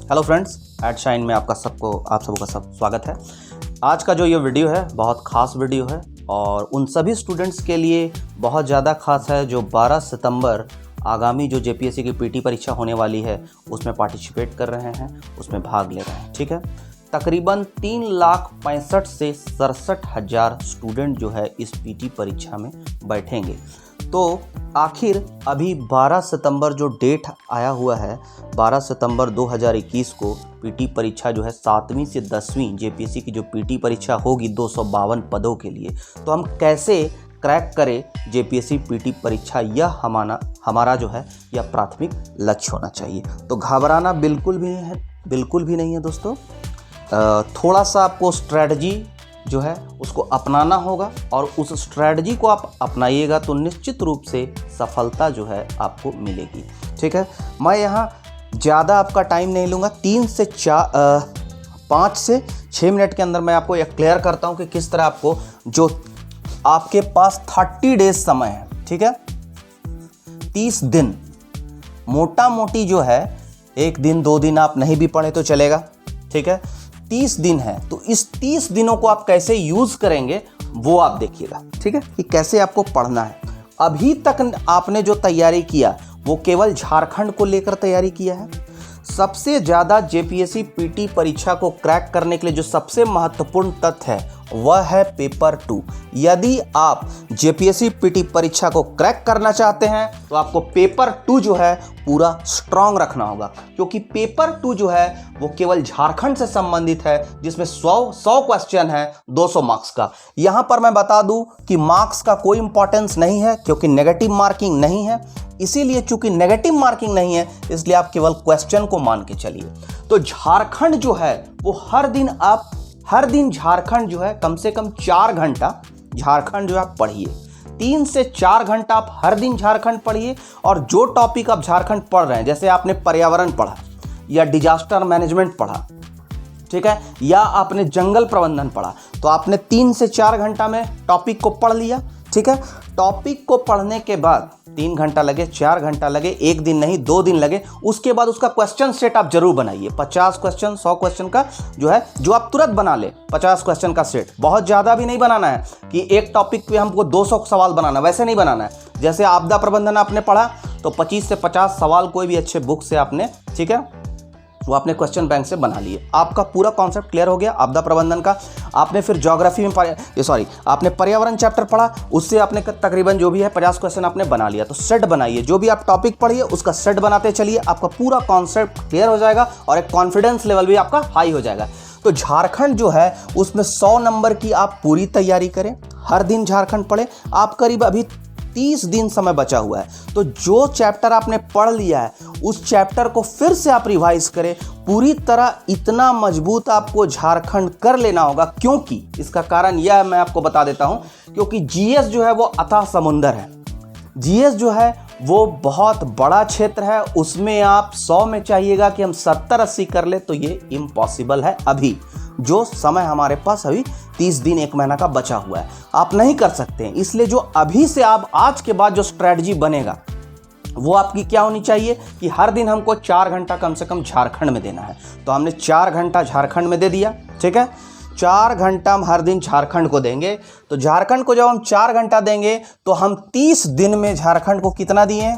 Hello friends, eight shine में आप सबों का स्वागत है। आज का जो ये वीडियो है बहुत ख़ास वीडियो है और उन सभी स्टूडेंट्स के लिए बहुत ज़्यादा ख़ास है जो 12 सितंबर आगामी जो जेपीएससी की पीटी परीक्षा होने वाली है उसमें पार्टिसिपेट कर रहे हैं, उसमें भाग ले रहे हैं। ठीक है, तकरीबन 3,65,000 से 67,000 स्टूडेंट जो है इस पीटी परीक्षा में बैठेंगे। तो आखिर अभी 12 सितंबर जो डेट आया हुआ है, 12 सितंबर 2021 को पीटी परीक्षा जो है 7वीं से 10वीं जेपीएससी की जो पीटी परीक्षा होगी 252 पदों के लिए, तो हम कैसे क्रैक करें जेपीएससी पीटी परीक्षा, यह हमारा जो है यह प्राथमिक लक्ष्य होना चाहिए। तो घबराना बिल्कुल भी नहीं है दोस्तों। थोड़ा सा आपको स्ट्रैटेजी जो है उसको अपनाना होगा और उस स्ट्रैटेजी को आप अपनाइएगा तो निश्चित रूप से सफलता जो है आपको मिलेगी। ठीक है, मैं यहाँ ज़्यादा आपका टाइम नहीं लूँगा। 5 से 6 मिनट के अंदर मैं आपको यह क्लियर करता हूँ कि किस तरह आपको, जो आपके पास 30 डेज समय है, ठीक है, 30 दिन, मोटा मोटी जो है 1 दिन 2 दिन आप नहीं भी पढ़े तो चलेगा। ठीक है, 30 दिन है, तो इस 30 दिनों को आप कैसे यूज़ करेंगे वो आप देखिएगा। ठीक है, कि कैसे आपको पढ़ना है। अभी तक आपने जो तैयारी किया वो केवल झारखंड को लेकर तैयारी किया है। सबसे ज़्यादा जेपीएससी पीटी परीक्षा को क्रैक करने के लिए जो सबसे महत्वपूर्ण तथ्य है वह है पेपर 2। यदि आप जेपीएससी पीटी परीक्षा को क्रैक करना चाहते हैं तो आपको पेपर 2 जो है पूरा स्ट्रांग रखना होगा, क्योंकि पेपर 2 जो है वो केवल झारखंड से संबंधित है, जिसमें 100 क्वेश्चन है 200 मार्क्स का। यहां पर मैं बता दूं कि मार्क्स का कोई इंपॉर्टेंस नहीं है, क्योंकि नेगेटिव मार्किंग नहीं है। इसीलिए चूंकि नेगेटिव मार्किंग नहीं है इसलिए आप केवल क्वेश्चन को मान के चलिए। तो झारखंड जो है वो हर दिन झारखंड जो है कम से कम 4 घंटा झारखंड जो है आप पढ़िए। 3 से 4 घंटा आप हर दिन झारखंड पढ़िए। और जो टॉपिक आप झारखंड पढ़ रहे हैं, जैसे आपने पर्यावरण पढ़ा या डिजास्टर मैनेजमेंट पढ़ा, ठीक है, या आपने जंगल प्रबंधन पढ़ा, तो आपने 3 से 4 घंटा में टॉपिक को पढ़ लिया। ठीक है, टॉपिक को पढ़ने के बाद 3 घंटा लगे, 4 घंटा लगे, 1 दिन नहीं 2 दिन लगे, उसके बाद उसका क्वेश्चन सेट आप जरूर बनाइए। 50 क्वेश्चन 100 क्वेश्चन का जो है जो आप तुरंत बना ले। 50 क्वेश्चन का सेट, बहुत ज़्यादा भी नहीं बनाना है कि एक टॉपिक पे हमको 200 सवाल बनाना, वैसे नहीं बनाना है। जैसे आपदा प्रबंधन आपने पढ़ा तो 25 से 50 सवाल कोई भी अच्छे बुक से आपने, ठीक है, वो आपने क्वेश्चन बैंक से बना लिए। आपका पूरा कॉन्सेप्ट क्लियर हो गया आपदा प्रबंधन का। आपने फिर ज्योग्राफी में आपने पर्यावरण चैप्टर पढ़ा, उससे आपने तकरीबन जो भी है 50 क्वेश्चन आपने बना लिया। तो सेट बनाइए, जो भी आप टॉपिक पढ़िए उसका सेट बनाते चलिए, आपका पूरा कॉन्सेप्ट क्लियर हो जाएगा और एक कॉन्फिडेंस लेवल भी आपका हाई हो जाएगा। तो झारखंड जो है उसमें 100 नंबर की आप पूरी तैयारी करें, हर दिन झारखंड पढ़े। आप करीब अभी 30 दिन समय बचा हुआ है, तो जो चैप्टर आपने पढ़ लिया है उस चैप्टर को फिर से आप रिवाइज करें पूरी तरह। इतना मजबूत आपको झारखंड कर लेना होगा, क्योंकि इसका कारण यह मैं आपको बता देता हूं, क्योंकि जीएस जो है वो अथाह समुंदर है। जीएस जो है वो बहुत बड़ा क्षेत्र है, उसमें आप 100 में चाहिएगा कि हम 70-80 कर ले, तो ये इम्पॉसिबल है। अभी जो समय हमारे पास अभी 30 दिन 1 महीना का बचा हुआ है, आप नहीं कर सकते हैं। इसलिए जो अभी से आप आज के बाद जो स्ट्रैटेजी बनेगा वो आपकी क्या होनी चाहिए कि हर दिन हमको 4 घंटा कम से कम झारखंड में देना है। तो हमने 4 घंटा झारखंड में दे दिया। ठीक है, 4 घंटा हम हर दिन झारखंड को देंगे। तो झारखंड को जब हम 4 घंटा देंगे तो हम 30 दिन में झारखंड को कितना दिए?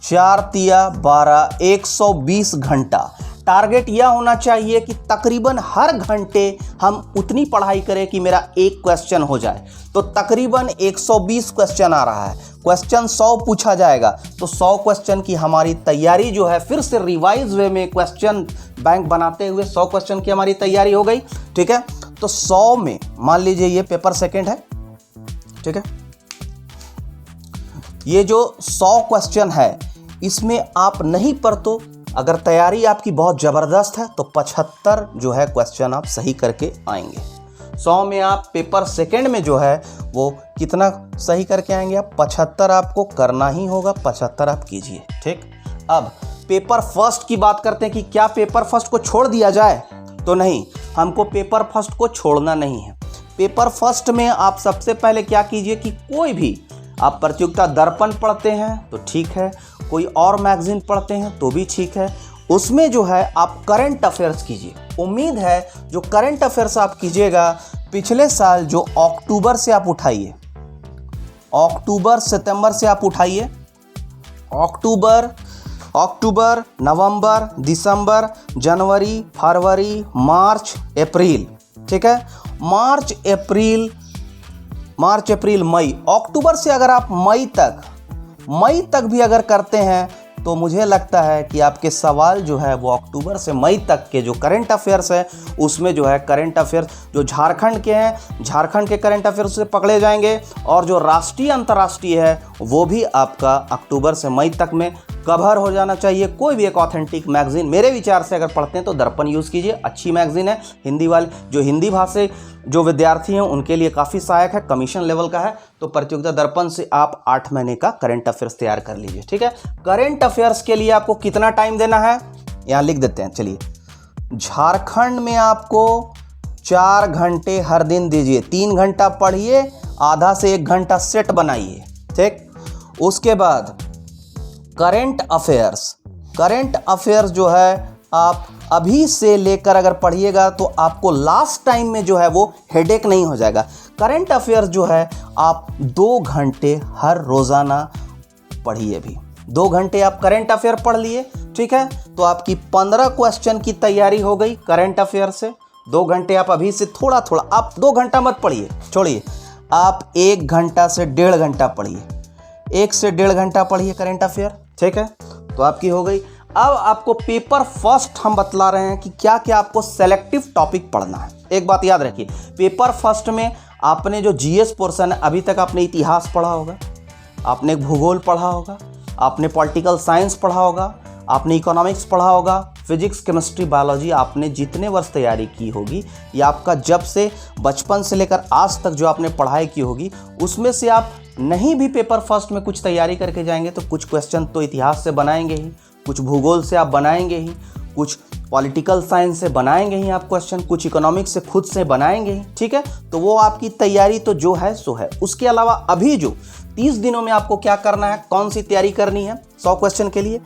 4 तिया 12, 120 घंटा। टारगेट यह होना चाहिए कि तकरीबन हर घंटे हम उतनी पढ़ाई करें कि मेरा एक क्वेश्चन हो जाए। तो तकरीबन 120 क्वेश्चन आ रहा है, क्वेश्चन 100 पूछा जाएगा, तो 100 क्वेश्चन की हमारी तैयारी जो है फिर से रिवाइज वे में क्वेश्चन बैंक बनाते हुए 100 क्वेश्चन की हमारी तैयारी हो गई। ठीक है, तो 100 में मान लीजिए ये पेपर सेकंड है। ठीक है, ये जो 100 क्वेश्चन है इसमें आप नहीं पर तो अगर तैयारी आपकी बहुत ज़बरदस्त है तो 75 जो है क्वेश्चन आप सही करके आएंगे। 100 में आप पेपर सेकंड में जो है वो कितना सही करके आएंगे आप? 75 आपको करना ही होगा, 75 आप कीजिए। ठीक, अब पेपर फर्स्ट की बात करते हैं कि क्या पेपर फर्स्ट को छोड़ दिया जाए? तो नहीं, हमको पेपर फर्स्ट को छोड़ना नहीं है। पेपर फर्स्ट में आप सबसे पहले क्या कीजिए कि कोई भी आप प्रतियोगिता दर्पण पढ़ते हैं तो ठीक है, कोई और मैगजीन पढ़ते हैं तो भी ठीक है, उसमें जो है आप करंट अफेयर्स कीजिए। उम्मीद है जो करंट अफेयर्स आप कीजिएगा पिछले साल जो अक्टूबर से आप उठाइए, अक्टूबर सितंबर से आप उठाइए, अक्टूबर नवंबर दिसंबर जनवरी फरवरी मार्च अप्रैल, ठीक है, मार्च अप्रैल मई, अक्टूबर से अगर आप मई तक भी अगर करते हैं तो मुझे लगता है कि आपके सवाल जो है वो अक्टूबर से मई तक के जो करंट अफेयर्स है उसमें जो है करंट अफेयर्स जो झारखंड के हैं, झारखंड के करंट अफेयर्स से पकड़े जाएंगे, और जो राष्ट्रीय अंतर्राष्ट्रीय है वो भी आपका अक्टूबर से मई तक में कवर हो जाना चाहिए। कोई भी एक ऑथेंटिक मैगजीन मेरे विचार से अगर पढ़ते हैं तो दर्पण यूज़ कीजिए, अच्छी मैगजीन है, हिंदी वाली, जो हिंदी भाषा जो विद्यार्थी हैं उनके लिए काफ़ी सहायक है, कमीशन लेवल का है। तो प्रतियोगिता दर्पण से आप 8 महीने का करंट अफेयर्स तैयार कर लीजिए, ठीक है। करंट अफेयर्स के लिए आपको कितना टाइम देना है यहाँ लिख देते हैं, चलिए। झारखंड में आपको 4 घंटे हर दिन दीजिए, 3 घंटा पढ़िए, आधा से 1 घंटा सेट बनाइए, ठीक। उसके बाद करंट अफेयर्स जो है आप अभी से लेकर अगर पढ़िएगा तो आपको लास्ट टाइम में जो है वो हेडेक नहीं हो जाएगा। करंट अफेयर्स जो है आप 2 घंटे हर रोज़ाना पढ़िए। भी 2 घंटे आप करंट अफेयर पढ़ लिए, ठीक है, तो आपकी 15 क्वेश्चन की तैयारी हो गई करंट अफेयर से। 2 घंटे आप अभी से थोड़ा थोड़ा, आप 2 घंटा मत पढ़िए, छोड़िए, आप 1 घंटा से 1.5 घंटा पढ़िए, 1 से 1.5 घंटा पढ़िए करंट अफेयर, ठीक है, तो आपकी हो गई। अब आपको पेपर फर्स्ट हम बतला रहे हैं कि क्या क्या आपको सेलेक्टिव टॉपिक पढ़ना है। एक बात याद रखिए, पेपर फर्स्ट में आपने जो जीएस पोर्शन है, अभी तक आपने इतिहास पढ़ा होगा, आपने भूगोल पढ़ा होगा, आपने पॉलिटिकल साइंस पढ़ा होगा, आपने इकोनॉमिक्स पढ़ा होगा, फिजिक्स केमिस्ट्री बायोलॉजी आपने जितने वर्ष तैयारी की होगी, या आपका जब से बचपन से लेकर आज तक जो आपने पढ़ाई की होगी, उसमें से आप नहीं भी पेपर फर्स्ट में कुछ तैयारी करके जाएंगे तो कुछ क्वेश्चन तो इतिहास से बनाएंगे ही, कुछ भूगोल से आप बनाएंगे ही, कुछ पॉलिटिकल साइंस से बनाएंगे ही आप क्वेश्चन, कुछ इकोनॉमिक्स से खुद से बनाएंगे ही, ठीक है। तो वो आपकी तैयारी तो जो है सो है। उसके अलावा अभी जो 30 दिनों में आपको क्या करना है, कौन सी तैयारी करनी है 100 क्वेश्चन के लिए,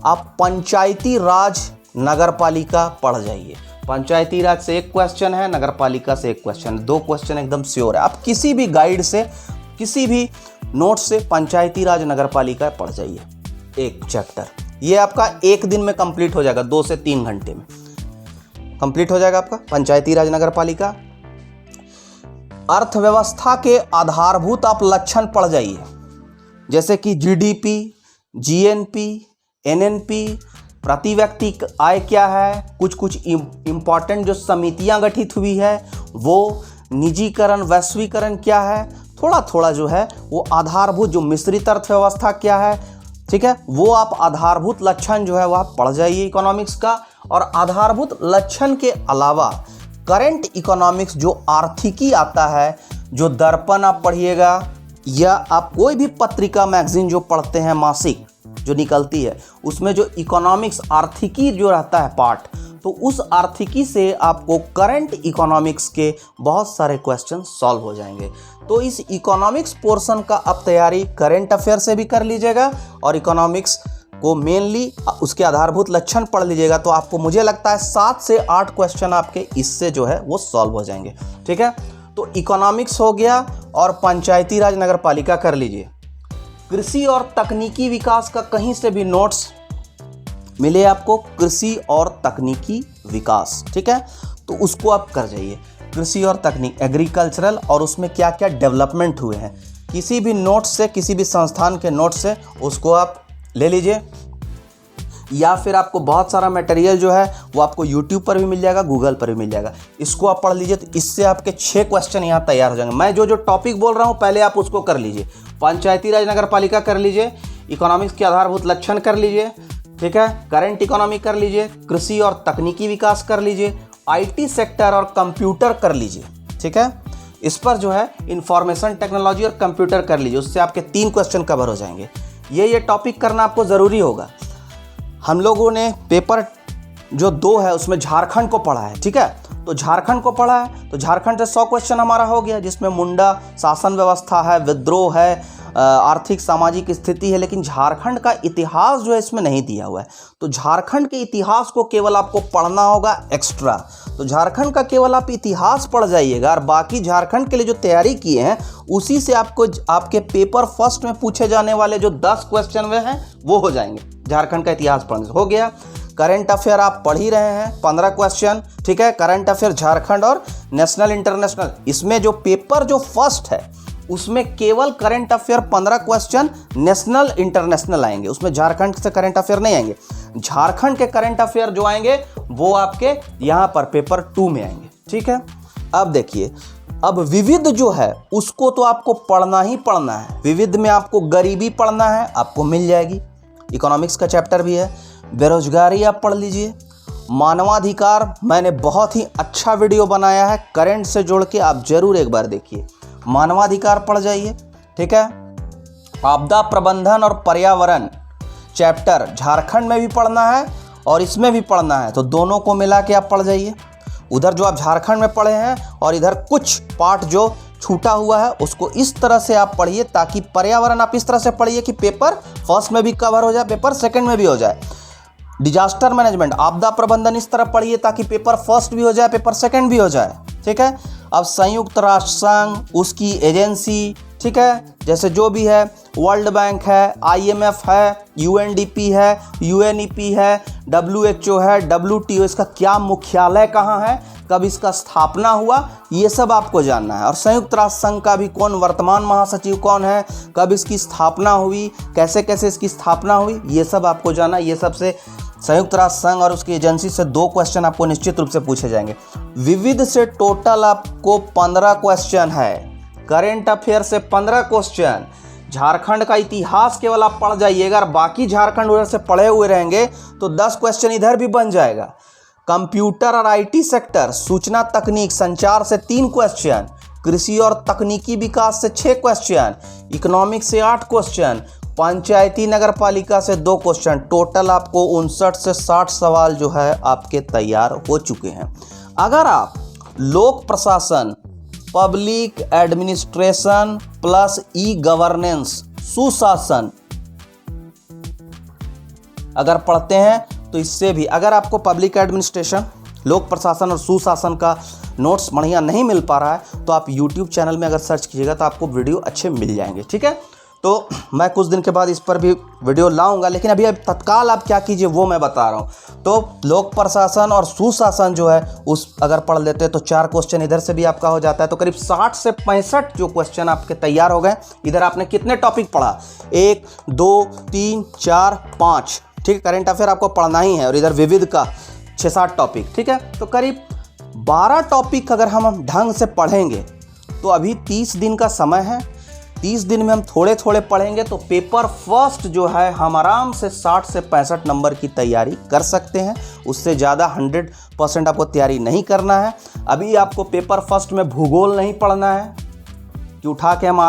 आप पंचायती राज नगर पालिका पढ़ जाइए। पंचायती राज से 1 क्वेश्चन है, नगर पालिका से 1 क्वेश्चन, 2 क्वेश्चन एकदम श्योर है। आप किसी भी गाइड से, किसी भी नोट से पंचायती राज नगर पालिका पढ़ जाइए 1 चैप्टर। ये आपका 1 दिन में कंप्लीट हो जाएगा, 2 से 3 घंटे में कंप्लीट हो जाएगा आपका पंचायती राज नगर पालिका। अर्थव्यवस्था के आधारभूत आप लक्षण पढ़ जाइए, जैसे कि जीडीपी, जीएनपी, एनएनपी, प्रति व्यक्ति आय क्या है, कुछ इंपॉर्टेंट जो समितियां गठित हुई है वो, निजीकरण वैश्वीकरण क्या है, थोड़ा थोड़ा जो है वो आधारभूत जो मिश्रित अर्थव्यवस्था क्या है, ठीक है, वो आप आधारभूत लक्षण जो है वो आप पढ़ जाइए इकोनॉमिक्स का। और आधारभूत लक्षण के अलावा करंट इकोनॉमिक्स जो आर्थिकी आता है, जो दर्पण आप पढ़िएगा, या आप कोई भी पत्रिका मैगजीन जो पढ़ते हैं मासिक जो निकलती है, उसमें जो इकोनॉमिक्स आर्थिकी जो रहता है पार्ट, तो उस आर्थिकी से आपको करंट इकोनॉमिक्स के बहुत सारे क्वेश्चन सॉल्व हो जाएंगे। तो इस इकोनॉमिक्स पोर्शन का आप तैयारी करंट अफेयर से भी कर लीजिएगा और इकोनॉमिक्स को मेनली उसके आधारभूत लक्षण पढ़ लीजिएगा, तो आपको मुझे लगता है 7 से 8 क्वेश्चन आपके इससे जो है वो सॉल्व हो जाएंगे, ठीक है। तो इकोनॉमिक्स हो गया और पंचायती राज नगर पालिका कर लीजिए। कृषि और तकनीकी विकास का कहीं से भी नोट्स मिले आपको, कृषि और तकनीकी विकास, ठीक है, तो उसको आप कर जाइए। कृषि और तकनीक, एग्रीकल्चरल, और उसमें क्या क्या डेवलपमेंट हुए हैं, किसी भी नोट से, किसी भी संस्थान के नोट से उसको आप ले लीजिए। या फिर आपको बहुत सारा मटेरियल जो है वो आपको यूट्यूब पर भी मिल जाएगा, गूगल पर भी मिल जाएगा, इसको आप पढ़ लीजिए। तो इससे आपके 6 क्वेश्चन यहाँ तैयार हो जाएंगे। मैं जो टॉपिक बोल रहा हूँ पहले आप उसको कर लीजिए। पंचायती राज नगर पालिका कर लीजिए, इकोनॉमिक्स के आधारभूत लक्षण कर लीजिए, ठीक है, करंट इकोनॉमी कर लीजिए, कृषि और तकनीकी विकास कर लीजिए, आईटी सेक्टर और कंप्यूटर कर लीजिए, ठीक है, इस पर जो है इंफॉर्मेशन टेक्नोलॉजी और कंप्यूटर कर लीजिए। उससे आपके 3 क्वेश्चन कवर हो जाएंगे। ये टॉपिक करना आपको ज़रूरी होगा। हम लोगों ने पेपर जो 2 है उसमें झारखंड को पढ़ा है, ठीक है, तो झारखंड को पढ़ा है तो झारखंड से 100 क्वेश्चन हमारा हो गया, जिसमें मुंडा शासन व्यवस्था है, विद्रोह है, आर्थिक सामाजिक स्थिति है, लेकिन झारखंड का इतिहास जो है इसमें नहीं दिया हुआ है। तो झारखंड के इतिहास को केवल आपको पढ़ना होगा एक्स्ट्रा। तो झारखंड का केवल आप इतिहास पढ़ जाइएगा और बाकी झारखंड के लिए जो तैयारी किए हैं उसी से आपको आपके पेपर फर्स्ट में पूछे जाने वाले जो 10 क्वेश्चन वे हैं वो हो जाएंगे। झारखंड का इतिहास पढ़ने से हो गया। करंट अफेयर आप पढ़ ही रहे हैं 15 क्वेश्चन, ठीक है। करंट अफेयर झारखंड और नेशनल इंटरनेशनल, इसमें जो पेपर जो फर्स्ट है उसमें केवल current affair 15 question national international आएंगे, उसमें झारखंड से करंट अफेयर नहीं आएंगे। झारखंड के करंट अफेयर जो आएंगे वो आपके यहाँ पर पेपर 2 में आएंगे, ठीक है। अब देखिए, अब विविध जो है उसको तो आपको पढ़ना ही पढ़ना है। विविध में आपको गरीबी पढ़ना है, आपको मिल जाएगी, इकोनॉमिक्स का चैप्टर भी है। बेरोजगारी आप पढ़ लीजिए। मानवाधिकार मैंने बहुत ही अच्छा वीडियो बनाया है, करंट से जोड़ के आप जरूर एक बार देखिए। मानवाधिकार पढ़ जाइए, ठीक है। आपदा प्रबंधन और पर्यावरण चैप्टर झारखंड में भी पढ़ना है और इसमें भी पढ़ना है, तो दोनों को मिला के आप पढ़ जाइए। उधर जो आप झारखंड में पढ़े हैं और इधर कुछ पार्ट जो छूटा हुआ है उसको इस तरह से आप पढ़िए, ताकि पर्यावरण आप इस तरह से पढ़िए कि पेपर फर्स्ट में भी कवर हो जाए, पेपर सेकंड में भी हो जाए। डिजास्टर मैनेजमेंट, आपदा प्रबंधन इस तरह पढ़िए ताकि पेपर फर्स्ट भी हो जाए, पेपर सेकंड भी हो जाए, ठीक है। अब संयुक्त राष्ट्र संघ, उसकी एजेंसी, ठीक है, जैसे जो भी है, वर्ल्ड बैंक है, IMF है, UNDP है, UNEP है, WHO है, WTO, इसका क्या मुख्यालय कहाँ है, कब इसका स्थापना हुआ, ये सब आपको जानना है। और संयुक्त राष्ट्र संघ का भी कौन वर्तमान महासचिव कौन है, कब इसकी स्थापना हुई, कैसे कैसे इसकी स्थापना हुई, ये सब आपको जानना है। ये सबसे संयुक्त राष्ट्र संघ और उसकी एजेंसी से 2 क्वेश्चन आपको निश्चित रूप से पूछे जाएंगे। विविध से टोटल आपको 15 क्वेश्चन है, करेंट अफेयर से 15 क्वेश्चन, झारखंड का इतिहास केवल आप पढ़ जाइएगा और बाकी झारखंड उधर से पढ़े हुए रहेंगे तो 10 क्वेश्चन इधर भी बन जाएगा। कंप्यूटर और IT सेक्टर, सूचना तकनीक संचार से 3 क्वेश्चन, कृषि और तकनीकी विकास से 6 क्वेश्चन, इकोनॉमिक्स से 8 क्वेश्चन, पंचायती नगर पालिका से 2 क्वेश्चन, टोटल आपको 59 से 60 सवाल जो है आपके तैयार हो चुके हैं। अगर आप लोक प्रशासन, पब्लिक एडमिनिस्ट्रेशन प्लस E-गवर्नेंस, सुशासन अगर पढ़ते हैं तो इससे भी, अगर आपको पब्लिक एडमिनिस्ट्रेशन, लोक प्रशासन और सुशासन का नोट्स बढ़िया नहीं मिल पा रहा है तो आप YouTube चैनल में अगर सर्च कीजिएगा तो आपको वीडियो अच्छे मिल जाएंगे, ठीक है। तो मैं कुछ दिन के बाद इस पर भी वीडियो लाऊंगा, लेकिन अभी तत्काल आप क्या कीजिए वो मैं बता रहा हूँ। तो लोक प्रशासन और सुशासन जो है उस अगर पढ़ लेते हैं तो 4 क्वेश्चन इधर से भी आपका हो जाता है। तो करीब 60 से 65 जो क्वेश्चन आपके तैयार हो गए। इधर आपने कितने टॉपिक पढ़ा, 1 2 3 4 5, ठीक है। करेंट अफेयर आपको पढ़ना ही है और इधर विविध का 6-7 टॉपिक, ठीक है। तो करीब 12 टॉपिक अगर हम ढंग से पढ़ेंगे तो अभी 30 दिन का समय है। 30 दिन में हम थोड़े थोड़े पढ़ेंगे तो पेपर फर्स्ट जो है हम आराम से 60 से 65 नंबर की तैयारी कर सकते हैं। उससे ज़्यादा 100% आपको तैयारी नहीं करना है। अभी आपको पेपर फर्स्ट में भूगोल नहीं पढ़ना है कि उठा के हम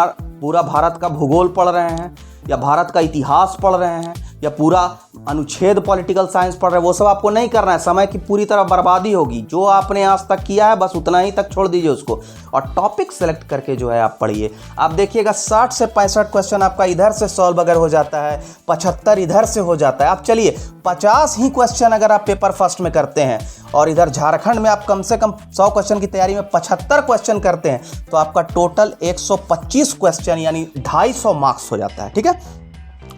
पूरा भारत का भूगोल पढ़ रहे हैं या भारत का इतिहास पढ़ रहे हैं या पूरा अनुच्छेद पॉलिटिकल साइंस पढ़ रहे हैं, वो सब आपको नहीं करना है। समय की पूरी तरह बर्बादी होगी। जो आपने आज तक किया है बस उतना ही तक छोड़ दीजिए उसको और टॉपिक सेलेक्ट करके जो है आप पढ़िए। आप देखिएगा 60 से 65 क्वेश्चन आपका इधर से सॉल्व अगर हो जाता है, 75 इधर से हो जाता है। आप चलिए 50 ही क्वेश्चन अगर आप पेपर फर्स्ट में करते हैं और इधर झारखंड में आप कम से कम 100 क्वेश्चन की तैयारी में 75 क्वेश्चन करते हैं तो आपका टोटल 125 क्वेश्चन यानी 250 मार्क्स हो जाता है, ठीक है।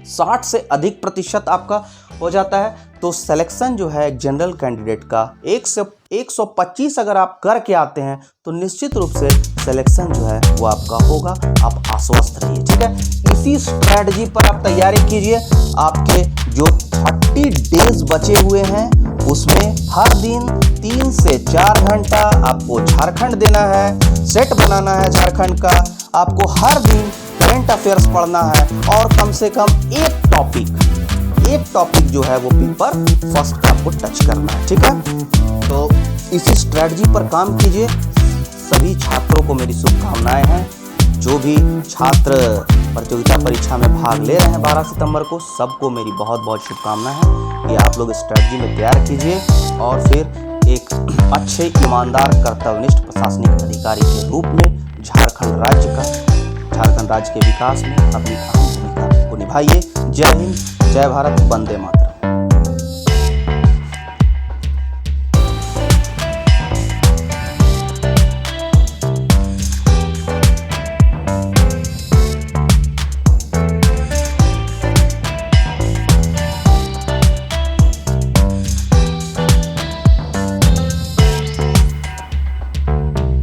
60 से अधिक प्रतिशत आपका हो जाता है तो सिलेक्शन जो है एक जनरल कैंडिडेट का 1 से 125 अगर आप करके आते हैं तो निश्चित रूप से सिलेक्शन जो है वो आपका होगा। आप आश्वस्त रहिए, ठीक है। इसी स्ट्रैटेजी पर आप तैयारी कीजिए। आपके जो 30 डेज बचे हुए हैं उसमें हर दिन 3 से 4 घंटा आपको झारखंड देना है, सेट बनाना है झारखंड का। आपको हर दिन करंट अफेयर्स पढ़ना है और कम से कम एक टॉपिक जो है वो पेपर फर्स्ट का आपको टच करना है, ठीक है। तो इसी स्ट्रेटजी पर काम कीजिए। सभी छात्रों को मेरी शुभकामनाएं हैं। जो भी छात्र प्रतियोगिता परीक्षा में भाग ले रहे हैं 12 सितंबर को, सबको मेरी बहुत बहुत शुभकामनाएं हैं कि आप लोग स्ट्रेटजी में तैयार कीजिए और फिर एक अच्छे ईमानदार कर्तव्यनिष्ठ प्रशासनिक अधिकारी के रूप में झारखंड राज्य का झारखंड राज्य के विकास में अपनी अहम भूमिका को निभाइए। जय हिंद, जय भारत, वंदे मातरम।